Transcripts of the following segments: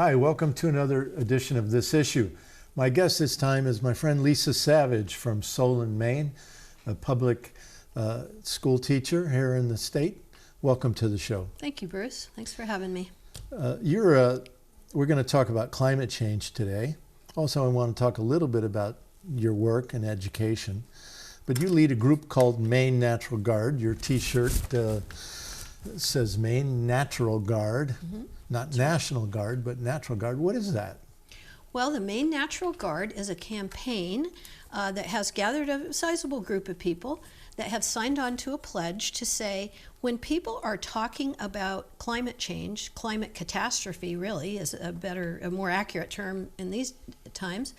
Hi, welcome to another edition of This Issue. My guest this time is my friend Lisa Savage from Solon, Maine, a public school teacher here in the state. Welcome to the show. Thank you, Bruce. Thanks for having me. We're going to talk about climate change today. Also, I want to talk a little bit about your work and education. But you lead a group called Maine Natural Guard. Your T-shirt says Maine Natural Guard, not National Guard, but Natural Guard. What is that? Well, the Maine Natural Guard is a campaign that has gathered a sizable group of people that have signed on to a pledge to say when people are talking about climate change, climate catastrophe really is a more accurate term in these times,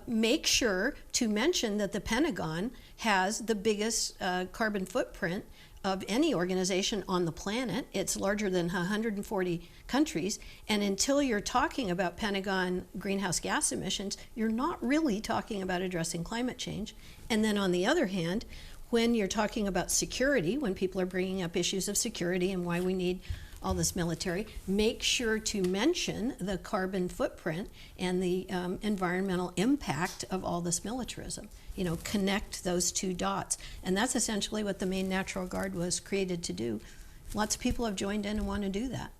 make sure to mention that the Pentagon has the biggest carbon footprint of any organization on the planet. It's larger than 140 countries, and until you're talking about Pentagon greenhouse gas emissions, you're not really talking about addressing climate change. And then on the other hand, when you're talking about security, when people are bringing up issues of security and why we need all this military, make sure to mention the carbon footprint and the environmental impact of all this militarism. You know, connect those two dots. And that's essentially what the Maine Natural Guard was created to do. Lots of people have joined in and want to do that.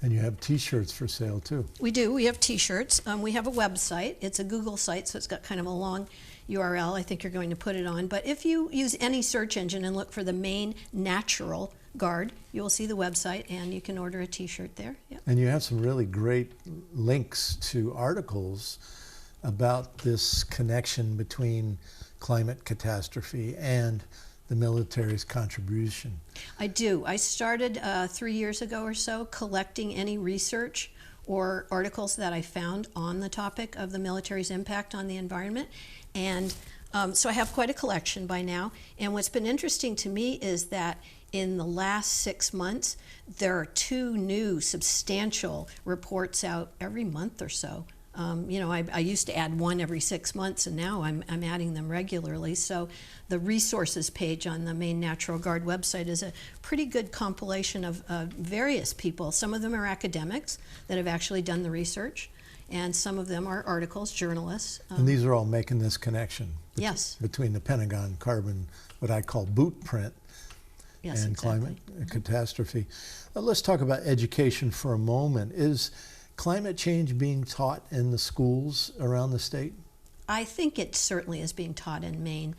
And you have T-shirts for sale too. We do. We have T-shirts. We have a website. It's a Google site, so it's got kind of a long URL. I think you're going to put it on. But if you use any search engine and look for the Maine Natural Guard, you will see the website, and you can order a T-shirt there. Yep. And you have some really great links to articles about this connection between climate catastrophe and the military's contribution. I do. I started 3 years ago or so collecting any research or articles that I found on the topic of the military's impact on the environment. And so I have quite a collection by now. And what's been interesting to me is that in the last 6 months, there are 2 new substantial reports out every month or so. You know, I used to add 1 every 6 months, and now I'm adding them regularly. So the resources page on the Maine Natural Guard website is a pretty good compilation of various people. Some of them are academics that have actually done the research, and some of them are articles, journalists. And these are all making this connection Yes. between the Pentagon carbon, what I call boot print, Yes, and exactly. climate catastrophe. Let's talk about education for a moment. Is climate change being taught in the schools around the state? I think it certainly is being taught in Maine.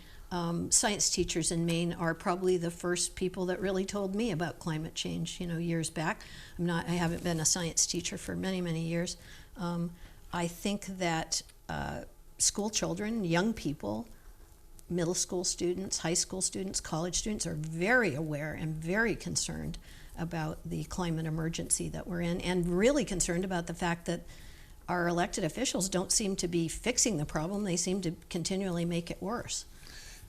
Science teachers in Maine are probably the first people that really told me about climate change, you know, years back. I haven't been a science teacher for many, many years. I think that school children, young people, middle school students, high school students, college students are very aware and very concerned about the climate emergency that we're in, and really concerned about the fact that our elected officials don't seem to be fixing the problem. They seem to continually make it worse.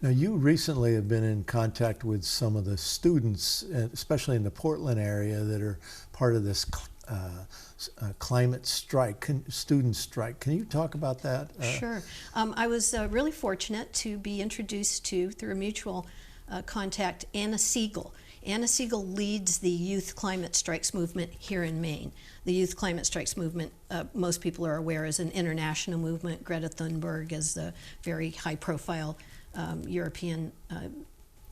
Now, you recently have been in contact with some of the students, especially in the Portland area, that are part of this climate strike, student strike. Can you talk about that? Sure. I was really fortunate to be introduced to, through a mutual contact, Anna Siegel. Anna Siegel leads the Youth Climate Strikes movement here in Maine. The Youth Climate Strikes movement, most people are aware, is an international movement. Greta Thunberg is the very high-profile European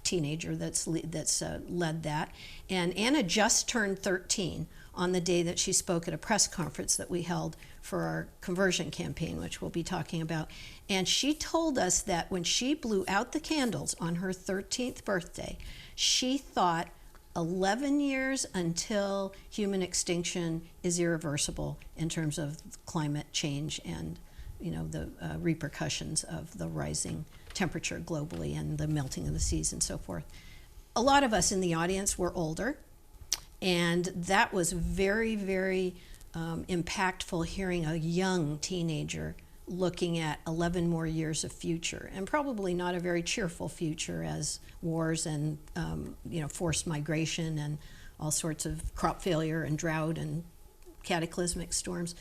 teenager that's led that. And Anna just turned 13 on the day that she spoke at a press conference that we held for our conversion campaign, which we'll be talking about. And she told us that when she blew out the candles on her 13th birthday, she thought 11 years until human extinction is irreversible in terms of climate change and, you know, the repercussions of the rising temperature globally and the melting of the seas and so forth. A lot of us in the audience were older, and that was very, very impactful, hearing a young teenager looking at 11 more years of future, and probably not a very cheerful future, as wars and you know, forced migration and all sorts of crop failure and drought and cataclysmic storms.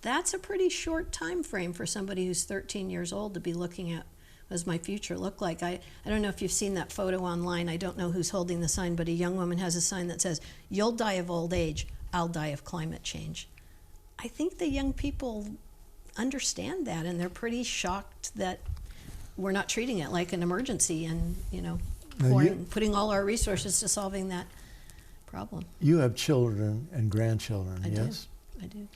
That's a pretty short time frame for somebody who's 13 years old to be looking at, what does my future look like? I don't know if you've seen that photo online. I don't know who's holding the sign, but a young woman has a sign that says, "You'll die of old age, I'll die of climate change." I think the young people understand that, and they're pretty shocked that we're not treating it like an emergency and, putting all our resources to solving that problem. You have children and grandchildren, yes? I do.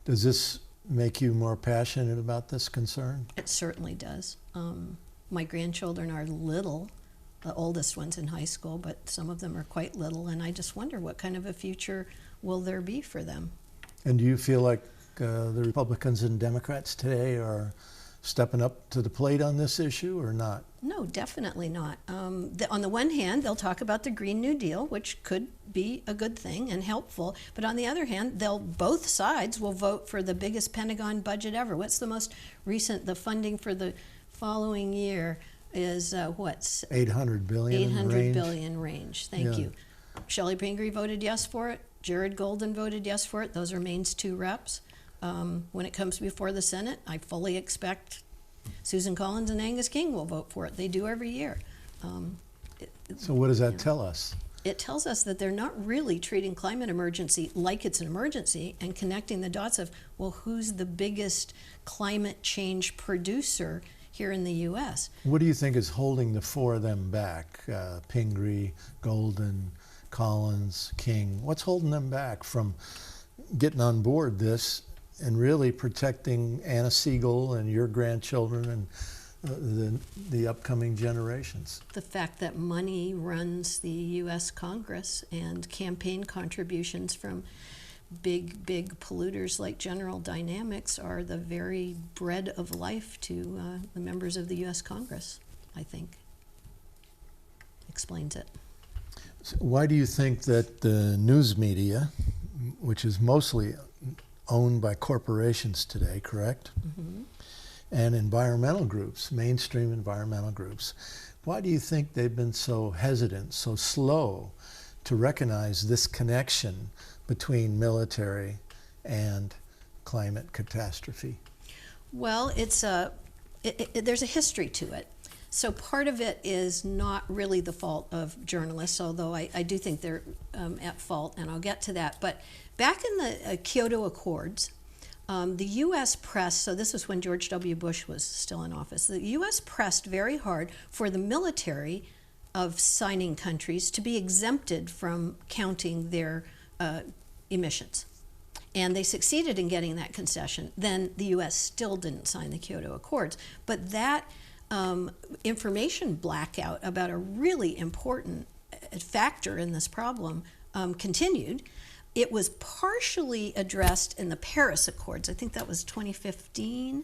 Does this make you more passionate about this concern? It certainly does. My grandchildren are little. The oldest one's in high school, but some of them are quite little, and I just wonder what kind of a future will there be for them. And do you feel like the Republicans and Democrats today are stepping up to the plate on this issue or not? No, definitely not. On the one hand, they'll talk about the Green New Deal, which could be a good thing and helpful, but on the other hand, both sides will vote for the biggest Pentagon budget ever. What's the most recent? The funding for the following year is what's $800 billion. $800 billion range. Thank Yeah. you. Shelley Pingree voted yes for it. Jared Golden voted yes for it. Those are Maine's 2 reps. When it comes before the Senate, I fully expect Susan Collins and Angus King will vote for it. They do every year. So what does that tell us? It tells us that they're not really treating climate emergency like it's an emergency and connecting the dots of, well, who's the biggest climate change producer here in the U.S.? What do you think is holding the 4 of them back? Pingree, Golden, Collins, King. What's holding them back from getting on board this and really protecting Anna Siegel and your grandchildren and the upcoming generations? The fact that money runs the U.S. Congress and campaign contributions from big polluters like General Dynamics are the very bread of life to the members of the U.S. Congress, I think. Explains it. So why do you think that the news media, which is mostly owned by corporations today, correct? Mm-hmm. And environmental groups, mainstream environmental groups, why do you think they've been so hesitant, so slow to recognize this connection between military and climate catastrophe? Well, there's a history to it. So part of it is not really the fault of journalists, although I do think they're at fault, and I'll get to that. But back in the Kyoto Accords, the U.S. press, so this was when George W. Bush was still in office, the U.S. pressed very hard for the military of signing countries to be exempted from counting their emissions. And they succeeded in getting that concession. Then the U.S. still didn't sign the Kyoto Accords. But that information blackout about a really important factor in this problem continued. It was partially addressed in the Paris Accords. I think that was 2015,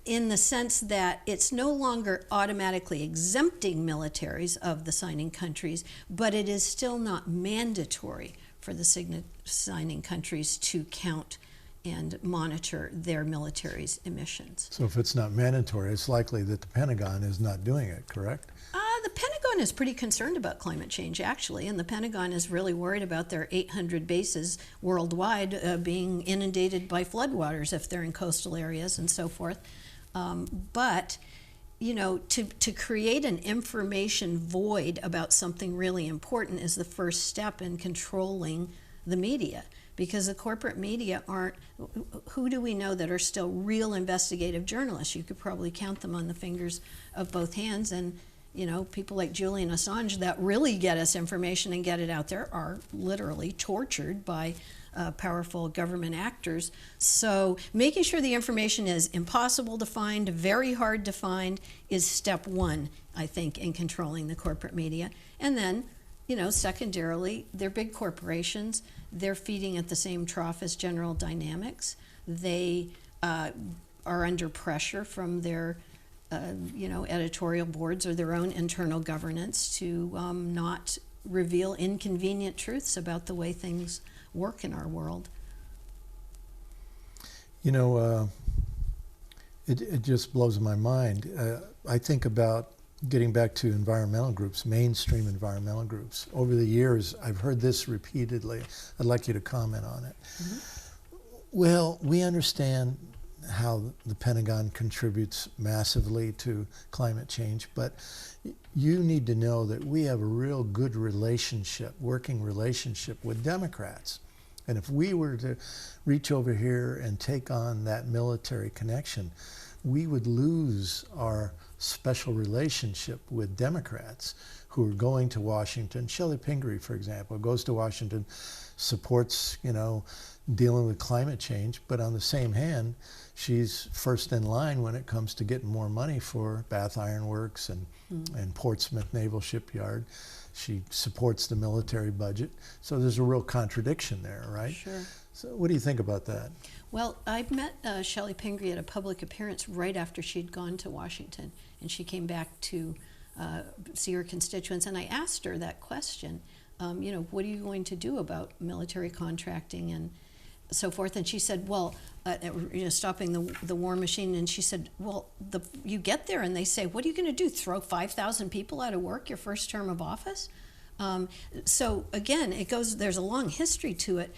in the sense that it's no longer automatically exempting militaries of the signing countries, but it is still not mandatory for the signing countries to count and monitor their military's emissions. So if it's not mandatory, it's likely that the Pentagon is not doing it, correct? The Pentagon is pretty concerned about climate change, actually, and the Pentagon is really worried about their 800 bases worldwide being inundated by floodwaters if they're in coastal areas and so forth. But, to create an information void about something really important is the first step in controlling the media. Because the corporate media who do we know that are still real investigative journalists? You could probably count them on the fingers of both hands. And, people like Julian Assange that really get us information and get it out there are literally tortured by powerful government actors. So making sure the information is impossible to find, very hard to find, is step one, I think, in controlling the corporate media. And then, secondarily, they're big corporations. They're feeding at the same trough as General Dynamics. They are under pressure from their, editorial boards or their own internal governance to not reveal inconvenient truths about the way things work in our world. It just blows my mind. I think about getting back to environmental groups, mainstream environmental groups. Over the years, I've heard this repeatedly. I'd like you to comment on it. Mm-hmm. Well, we understand how the Pentagon contributes massively to climate change, but you need to know that we have a real good relationship, working relationship with Democrats And if we were to reach over here and take on that military connection, we would lose our special relationship with Democrats who are going to Washington. Shelley Pingree, for example, goes to Washington, supports, dealing with climate change, but on the same hand, she's first in line when it comes to getting more money for Bath Iron Works and Portsmouth Naval Shipyard. She supports the military budget. So there's a real contradiction there, right? Sure. So what do you think about that? Well, I met Shelley Pingree at a public appearance right after she'd gone to Washington, and she came back to see her constituents, and I asked her that question, what are you going to do about military contracting and so forth? And she said, well, stopping the war machine. And she said, well, you get there and they say, what are you going to do, throw 5,000 people out of work your first term of office? So again, there's a long history to it.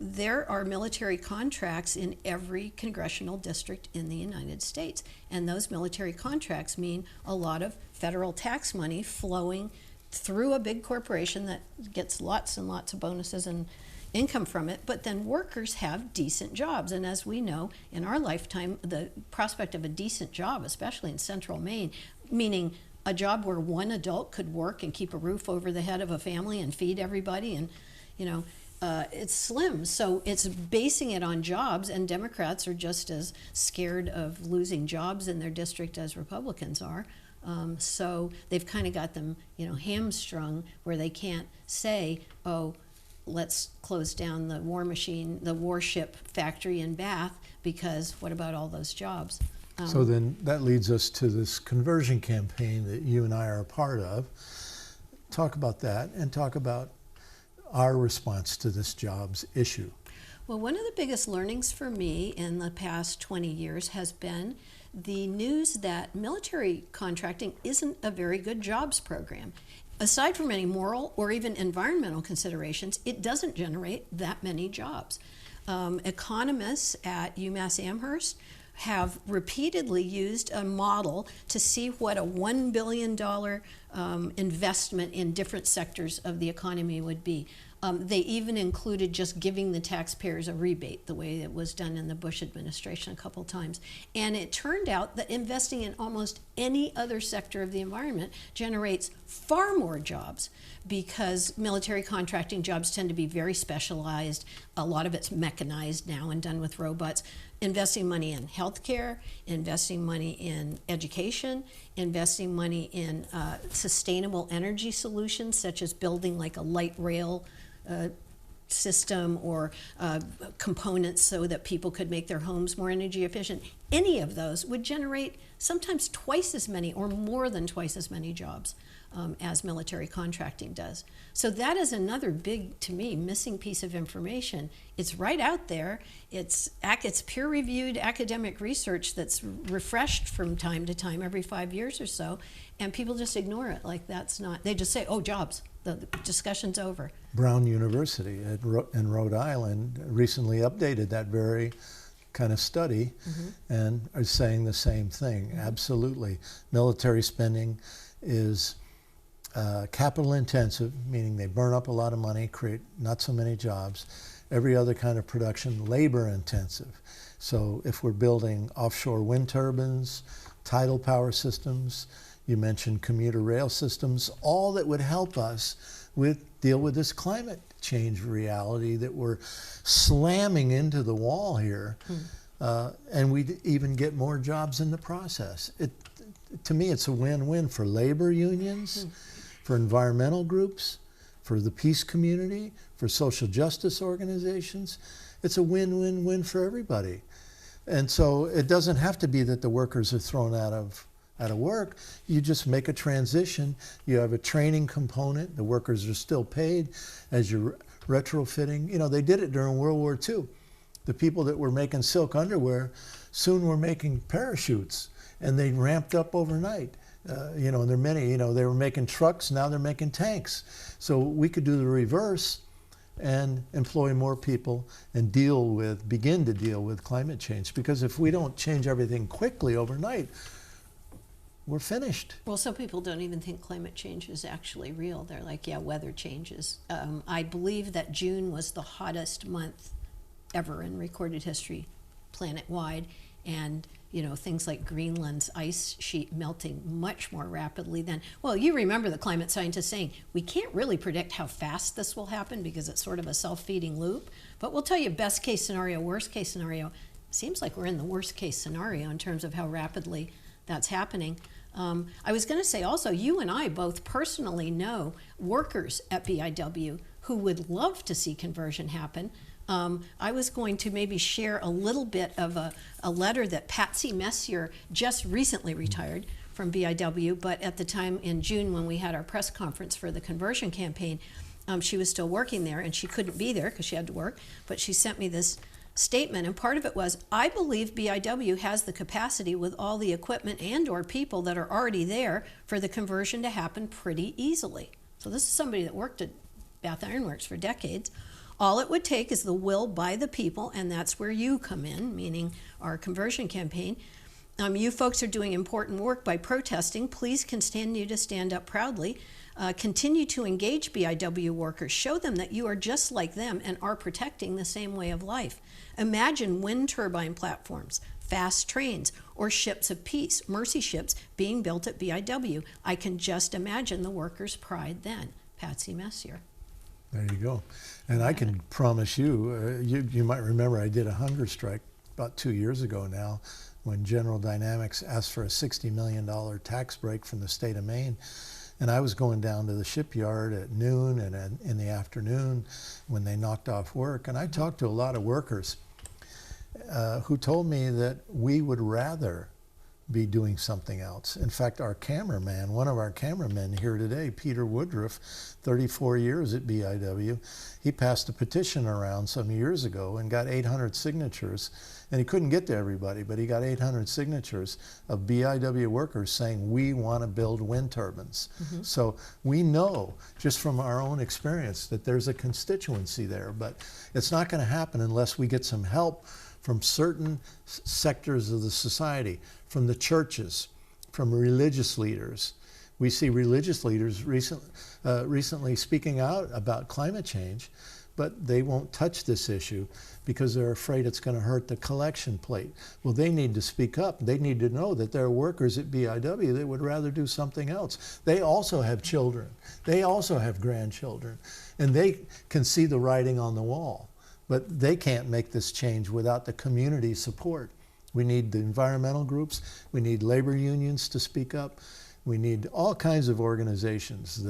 There are military contracts in every congressional district in the United States. And those military contracts mean a lot of federal tax money flowing through a big corporation that gets lots and lots of bonuses and income from it, but then workers have decent jobs. And as we know, in our lifetime, the prospect of a decent job, especially in central Maine, meaning a job where one adult could work and keep a roof over the head of a family and feed everybody, and it's slim. So it's basing it on jobs, and Democrats are just as scared of losing jobs in their district as Republicans are. So they've kind of got them, hamstrung where they can't say, oh, let's close down the war machine, the warship factory in Bath, because what about all those jobs? So then that leads us to this conversion campaign that you and I are a part of. Talk about that and talk about our response to this jobs issue. Well, one of the biggest learnings for me in the past 20 years has been the news that military contracting isn't a very good jobs program. Aside from any moral or even environmental considerations, it doesn't generate that many jobs. Economists at UMass Amherst have repeatedly used a model to see what a $1 billion investment in different sectors of the economy would be. They even included just giving the taxpayers a rebate, the way it was done in the Bush administration a couple times. And it turned out that investing in almost any other sector of the environment generates far more jobs, because military contracting jobs tend to be very specialized. A lot of it's mechanized now and done with robots. Investing money in healthcare, investing money in education, investing money in sustainable energy solutions, such as building like a light rail system or components so that people could make their homes more energy efficient. Any of those would generate sometimes twice as many or more than twice as many jobs as military contracting does. So that is another big, to me, missing piece of information. It's right out there. It's peer-reviewed academic research that's refreshed from time to time, every 5 years or so, and people just ignore it like that's not, they just say, oh, jobs, the discussion's over. Brown University in Rhode Island recently updated that very kind of study and are saying the same thing. Absolutely. Military spending is capital intensive, meaning they burn up a lot of money, create not so many jobs. Every other kind of production, labor intensive. So if we're building offshore wind turbines, tidal power systems, you mentioned commuter rail systems, all that would help us deal with this climate change reality that we're slamming into the wall here. And we'd even get more jobs in the process. To me, it's a win-win for labor unions, for environmental groups, for the peace community, for social justice organizations. It's a win-win-win for everybody. And so it doesn't have to be that the workers are thrown out of work. You just make a transition. You have a training component. The workers are still paid as you're retrofitting. They did it during World War II. The people that were making silk underwear soon were making parachutes, and they ramped up overnight. And there are many, they were making trucks, now they're making tanks. So we could do the reverse and employ more people and begin to deal with climate change. Because if we don't change everything quickly overnight, we're finished. Well, some people don't even think climate change is actually real. They're like, yeah, weather changes. I believe that June was the hottest month ever in recorded history, planet-wide, and things like Greenland's ice sheet melting much more rapidly than, well, you remember the climate scientists saying, we can't really predict how fast this will happen because it's sort of a self-feeding loop, but we'll tell you best case scenario, worst case scenario. Seems like we're in the worst case scenario in terms of how rapidly that's happening. I was going to say also, you and I both personally know workers at BIW who would love to see conversion happen. I was going to maybe share a little bit of a letter that Patsy Messier just recently retired from BIW, but at the time in June when we had our press conference for the conversion campaign, she was still working there and she couldn't be there because she had to work, but she sent me this statement, and part of it was, I believe BIW has the capacity with all the equipment and or people that are already there for the conversion to happen pretty easily. So this is somebody that worked at Bath Iron Works for decades. All it would take is the will by the people, and that's where you come in, meaning our conversion campaign. You folks are doing important work by protesting. Please continue to stand up proudly. Continue to engage BIW workers. Show them that you are just like them and are protecting the same way of life. Imagine wind turbine platforms, fast trains, or ships of peace, mercy ships, being built at BIW. I can just imagine the workers' pride then. Patsy Messier. There you go. And I can promise you, you might remember I did a hunger strike about 2 years ago now when General Dynamics asked for a $60 million tax break from the state of Maine. And I was going down to the shipyard at noon and in the afternoon when they knocked off work. And I talked to a lot of workers who told me that we would rather be doing something else. In fact, our cameraman, one of our cameramen here today, Peter Woodruff, 34 years at BIW, he passed a petition around some years ago and got 800 signatures. And he couldn't get to everybody, but he got 800 signatures of BIW workers saying, we want to build wind turbines. Mm-hmm. So we know, just from our own experience, that there's a constituency there, but it's not going to happen unless we get some help from certain sectors of the society, from the churches, from religious leaders. We see religious leaders recently speaking out about climate change, but they won't touch this issue because they're afraid it's going to hurt the collection plate. Well, they need to speak up. They need to know that there are workers at BIW that would rather do something else. They also have children. They also have grandchildren. And they can see the writing on the wall. But they can't make this change without the community support. We need the environmental groups. We need labor unions to speak up. We need all kinds of organizations.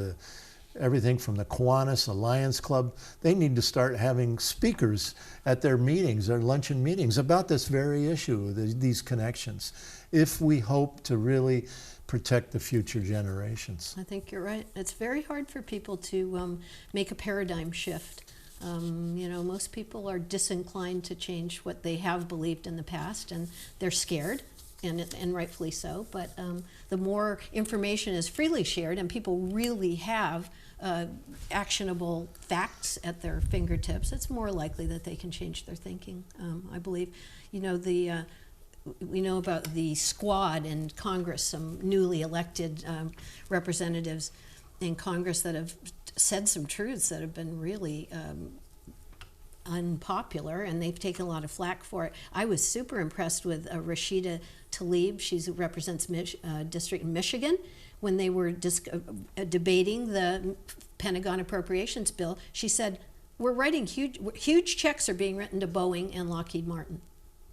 Everything from the Kiwanis, the Lions Club, they need to start having speakers at their meetings, their luncheon meetings, about this very issue, these connections, if we hope to really protect the future generations. I think you're right. It's very hard for people to make a paradigm shift. Most people are disinclined to change what they have believed in the past, and they're scared. And rightfully so, but the more information is freely shared and people really have actionable facts at their fingertips, it's more likely that they can change their thinking, I believe. We know about the squad in Congress, some newly elected representatives in Congress that have said some truths that have been really unpopular, and they've taken a lot of flack for it. I was super impressed with Rashida Tlaib. She represents district in Michigan. When they were debating the Pentagon appropriations bill, she said, we're writing huge checks are being written to Boeing and Lockheed Martin.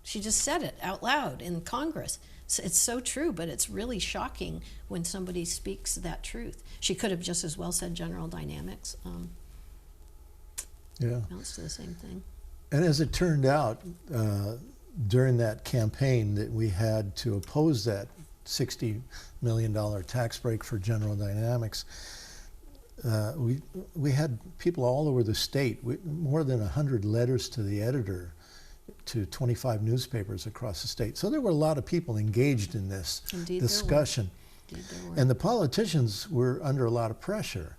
She just said it out loud in Congress. It's so true, but it's really shocking when somebody speaks that truth. She could have just as well said General Dynamics. Yeah. Amounts to the same thing. And as it turned out, during that campaign that we had to oppose that $60 million tax break for General Dynamics, we had people all over the state, more than 100 letters to the editor to 25 newspapers across the state. So there were a lot of people engaged in this discussion. Indeed there were. And the politicians were under a lot of pressure,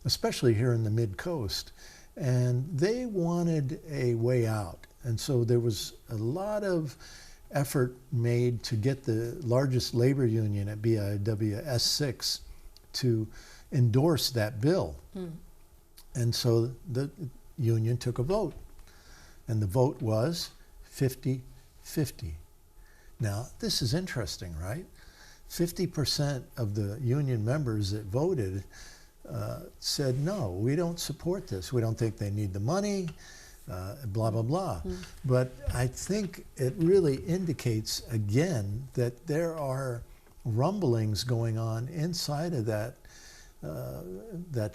especially here in the mid-coast. And they wanted a way out. And so there was a lot of effort made to get the largest labor union at BIW, S6, to endorse that bill. And so the union took a vote, and the vote was 50-50. Now, this is interesting, right? 50% of the union members that voted said, no, we don't support this. We don't think they need the money, blah, blah, blah. But I think it really indicates, again, that there are rumblings going on inside of that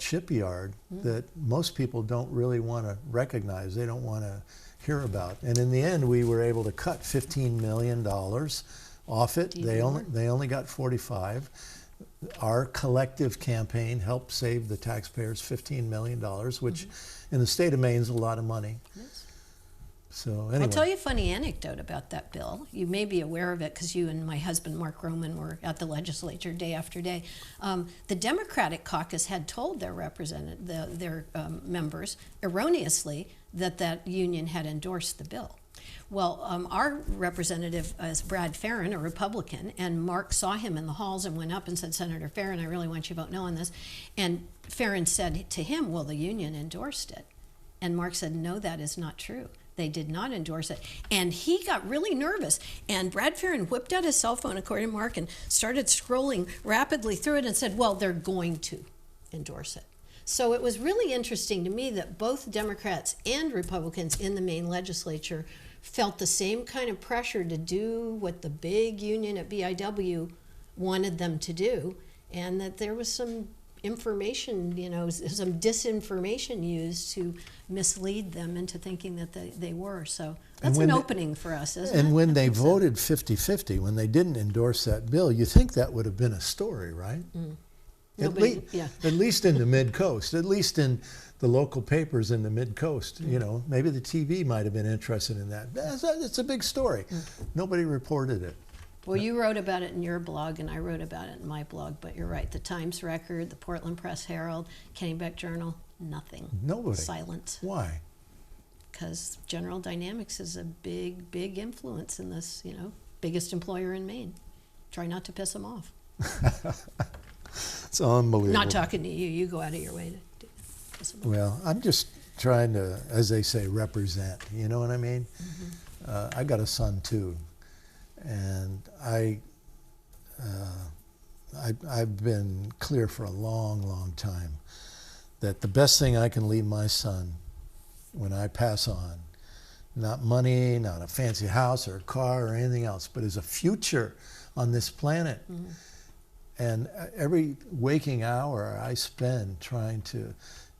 shipyard that most people don't really want to recognize. They don't want to hear about. And in the end, we were able to cut $15 million off it. They only got 45. Our collective campaign helped save the taxpayers $15 million, which in the state of Maine is a lot of money. Yes. So anyway. I'll tell you a funny anecdote about that bill. You may be aware of it because you and my husband, Mark Roman, were at the legislature day after day. The Democratic caucus had told their members erroneously that union had endorsed the bill. Well, our representative is Brad Farron, a Republican, and Mark saw him in the halls and went up and said, Senator Farron, I really want you to vote no on this. And Farron said to him, well, the union endorsed it. And Mark said, no, that is not true. They did not endorse it. And he got really nervous. And Brad Farron whipped out his cell phone, according to Mark, and started scrolling rapidly through it and said, well, they're going to endorse it. So it was really interesting to me that both Democrats and Republicans in the Maine legislature felt the same kind of pressure to do what the big union at BIW wanted them to do, and that there was some information, some disinformation used to mislead them into thinking that they were. So that's an opening for us, isn't it? And when they voted 50-50, when they didn't endorse that bill, you think that would have been a story, right? At least in the Mid-Coast, at least in the local papers in the Mid-Coast, maybe the TV might have been interested in that. It's a big story. Nobody reported it. Well, you wrote about it in your blog, and I wrote about it in my blog, but you're right. The Times Record, the Portland Press Herald, Kennebec Journal, nothing. Nobody. Silence. Why? Because General Dynamics is a big, big influence in this, biggest employer in Maine. Try not to piss them off. It's unbelievable. Not talking to you. You go out of your way to piss them off. Well, I'm just trying to, as they say, represent. You know what I mean? I got a son, too. And I've been clear for a long, long time that the best thing I can leave my son when I pass on, not money, not a fancy house or a car or anything else, but is a future on this planet. And every waking hour I spend trying to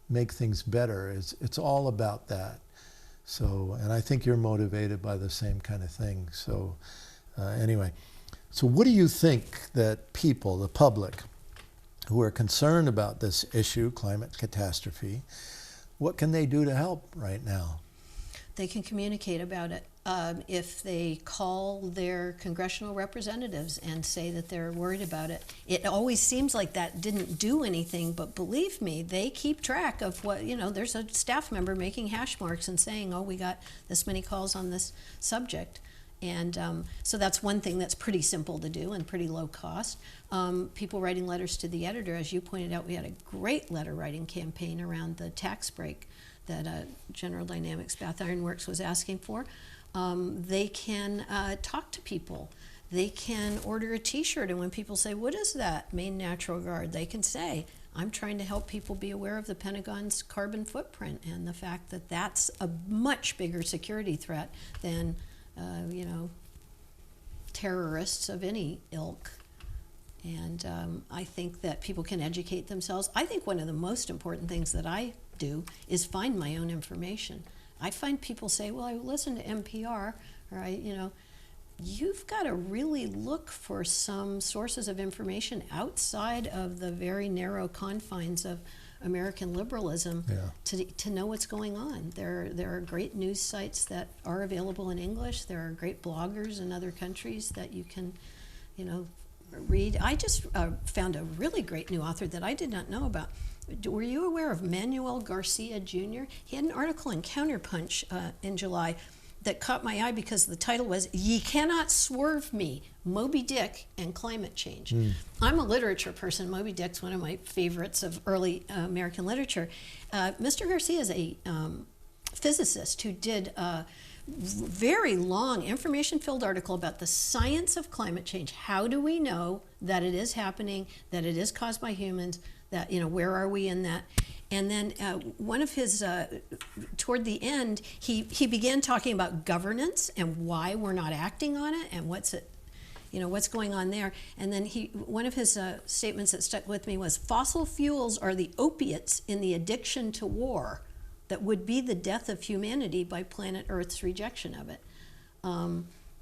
make things better, it's all about that. So, and I think you're motivated by the same kind of thing. So. Anyway, so what do you think that people, the public, who are concerned about this issue, climate catastrophe, what can they do to help right now? They can communicate about it. If they call their congressional representatives and say that they're worried about it, it always seems like that didn't do anything, but believe me, they keep track of what, there's a staff member making hash marks and saying, oh, we got this many calls on this subject. And so that's one thing that's pretty simple to do and pretty low cost. People writing letters to the editor, as you pointed out, we had a great letter writing campaign around the tax break that General Dynamics Bath Iron Works was asking for. They can talk to people. They can order a t-shirt, and when people say, what is that, Maine Natural Guard, they can say, I'm trying to help people be aware of the Pentagon's carbon footprint and the fact that that's a much bigger security threat than terrorists of any ilk. And I think that people can educate themselves. I think one of the most important things that I do is find my own information. I find people say, well, I listen to NPR, or you've got to really look for some sources of information outside of the very narrow confines of American liberalism to know what's going on. There are great news sites that are available in English. There are great bloggers in other countries that you can, read. I just found a really great new author that I did not know about. Were you aware of Manuel Garcia Jr.? He had an article in Counterpunch in July that caught my eye because the title was "Ye Cannot Swerve Me: Moby Dick and Climate Change." I'm a literature person. Moby Dick's one of my favorites of early American literature. Mr. Garcia is a physicist who did a very long information-filled article about the science of climate change. How do we know that it is happening, that it is caused by humans, that, where are we in that? And then one of his, toward the end, he began talking about governance and why we're not acting on it and what's going on there. And then one of his statements that stuck with me was, fossil fuels are the opiates in the addiction to war that would be the death of humanity by planet Earth's rejection of it.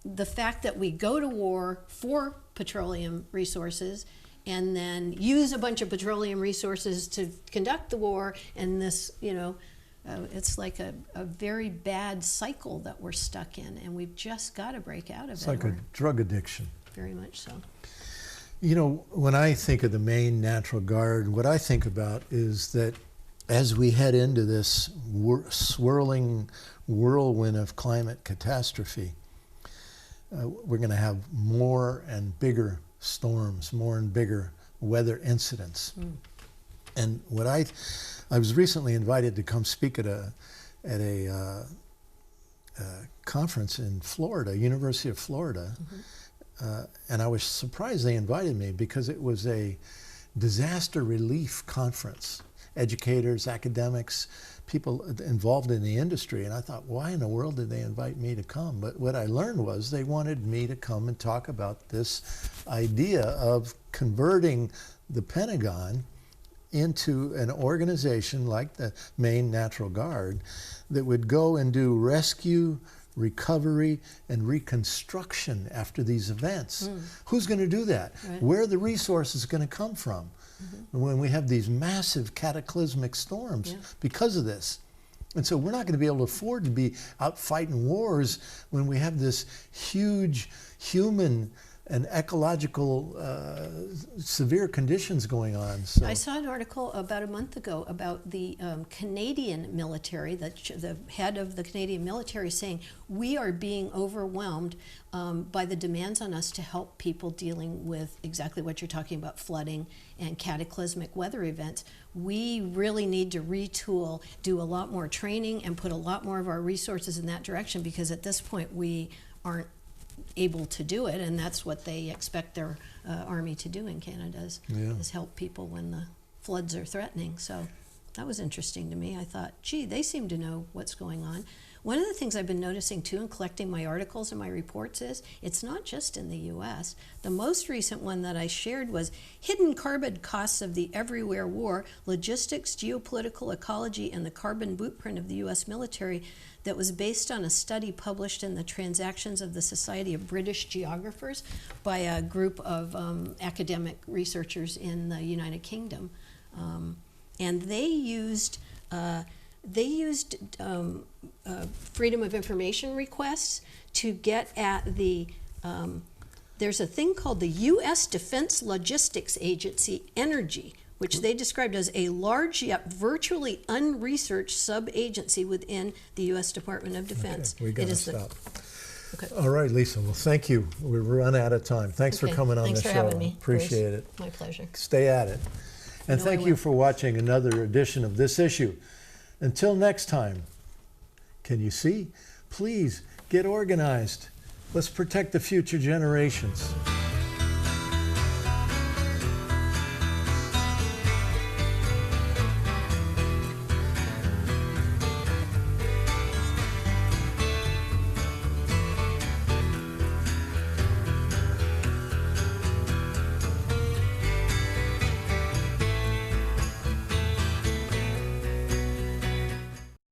The fact that we go to war for petroleum resources and then use a bunch of petroleum resources to conduct the war, and this, it's like a very bad cycle that we're stuck in, and we've just got to break out of it. It's like a drug addiction. Very much so. When I think of the Maine Natural Guard, what I think about is that as we head into this swirling whirlwind of climate catastrophe, we're going to have more and bigger storms, more and bigger weather incidents. And what I was recently invited to come speak at a conference in Florida, University of Florida, and I was surprised they invited me because it was a disaster relief conference. Educators, academics, people involved in the industry. And I thought, why in the world did they invite me to come? But what I learned was they wanted me to come and talk about this idea of converting the Pentagon into an organization like the Maine Natural Guard that would go and do rescue, recovery, and reconstruction after these events. Who's going to do that? Right. Where are the resources going to come from? When we have these massive cataclysmic storms because of this. And so we're not going to be able to afford to be out fighting wars when we have this huge human and ecological severe conditions going on. So I saw an article about a month ago about the Canadian military, the head of the Canadian military, saying we are being overwhelmed by the demands on us to help people dealing with exactly what you're talking about, flooding and cataclysmic weather events. We really need to retool, do a lot more training, and put a lot more of our resources in that direction, because at this point we aren't able to do it, and that's what they expect their army to do in Canada is help people when the floods are threatening. So that was interesting to me. I thought, gee, they seem to know what's going on. One of the things I've been noticing too in collecting my articles and my reports is it's not just in the U.S. The most recent one that I shared was Hidden Carbon Costs of the Everywhere War, Logistics, Geopolitical Ecology, and the Carbon Blueprint of the U.S. Military, that was based on a study published in the Transactions of the Society of British Geographers by a group of academic researchers in the United Kingdom. And they used freedom of information requests to get at the, there's a thing called the U.S. Defense Logistics Agency, Energy, which they described as a large yet virtually unresearched sub-agency within the U.S. Department of Defense. Okay, we got to stop. Okay. All right, Lisa. Well, thank you. We've run out of time. Thanks for coming on the show. Thanks for having me. Appreciate it. My pleasure. Stay at it. And thank you for watching another edition of This Issue. Until next time, can you see? Please get organized. Let's protect the future generations.